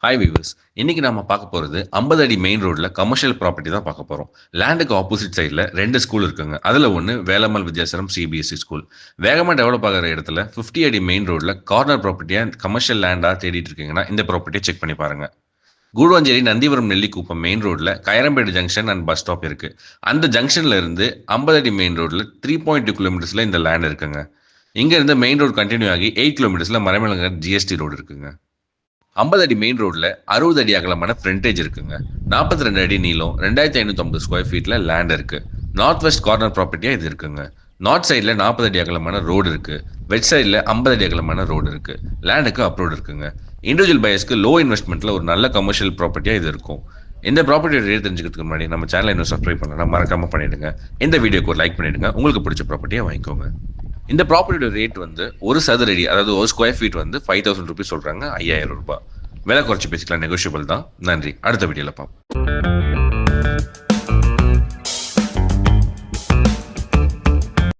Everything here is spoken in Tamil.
Hi viewers. இன்னைக்கு நாம பார்க்க போறது 50 அடி மெயின் ரோட்ல கமர்ஷியல் ப்ராப்பர்ட்டி தான் பார்க்க போறோம். லேண்டுக்கு ஆப்போசிட் சைடுல 2 ஸ்கூல் இருக்குங்க. அதுல ஒன்னு வேலம்மாள் வித்யாசரம் சிபிஎஸ்இ ஸ்கூல். வேகமா டெவலப் ஆகிற இடத்துல 50 அடி மெயின் ரோட்ல கார்னர் ப்ராப்பர்ட்டியா கமர்ஷியல் லேண்டா தேடிட்டு இருக்கீங்கன்னா இந்த ப்ராப்பர்ட்டியை செக் பண்ணி பாருங்க. கூடுவாஞ்சேரி நந்திவரம் நெல்லிக்குப்பம் மெயின் ரோட்ல கயரம்பேடு ஜங்ஷன் அண்ட் பஸ் ஸ்டாப் இருக்கு. அந்த ஜங்ஷன்ல இருந்து 50 அடி மெயின் ரோட்ல 3.2 கிலோமீட்டர்ஸ்ல இந்த லேண்ட் இருக்குங்க. இங்க இருந்து மெயின் ரோடு கண்டினியூ ஆகி 8 கிலோமீட்டர்ஸ்ல மரமேலங்கர் ஜிஎஸ்டி ரோடு இருக்குங்க. 50 அடி மெயின் ரோட்ல 60 அடி அகலமான ஃப்ரண்டேஜ் இருக்குங்க. 42 அடி நீளம், 2550 ஸ்கொயர் ஃபீட்ல லேண்ட் இருக்கு. நார்த் வெஸ்ட் கார்னர் ப்ராப்பர்ட்டியா இது இருக்குங்க. நார்த் சைட்ல 40 அடி அகலமான ரோடு இருக்கு. வெஸ்ட் சைட்ல 50 அடி அகலமான ரோடு இருக்கு. லேண்டுக்கு அப்ரோடு இருக்குங்க. இண்டிவிஜுவல் பையர்ஸ்க்கு லோ இன்வெஸ்ட்மெண்ட்ல ஒரு நல்ல கமர்ஷியல் ப்ராப்பர்ட்டியா இது இருக்கும். இந்த ப்ராப்பர்ட்டியோட ரேட் தெரிஞ்சுக்கிறதுக்கு முன்னாடி நம்ம சேனலை இன்னும் சப்ஸ்கிரைப் பண்ணலாம், மறக்காம பண்ணிடுங்க. இந்த வீடியோக்கு ஒரு லைக் பண்ணிடுங்க. உங்களுக்கு பிடிச்ச ப்ராப்பர்ட்டியை வாங்கிக்கோங்க. இந்த ப்ராப்பர்ட்டியோட ரேட் ஒரு சதுர அடி, அதாவது ஒரு ஸ்கொயர் ஃபீட் 5000 ருபீஸ் சொல்றாங்க. 5000 ரூபாய் விலை குறைச்சி பேசிக்கலாம், நெகோஷியபிள் தான். நன்றி. அடுத்த வீடியோல பார்ப்போம்.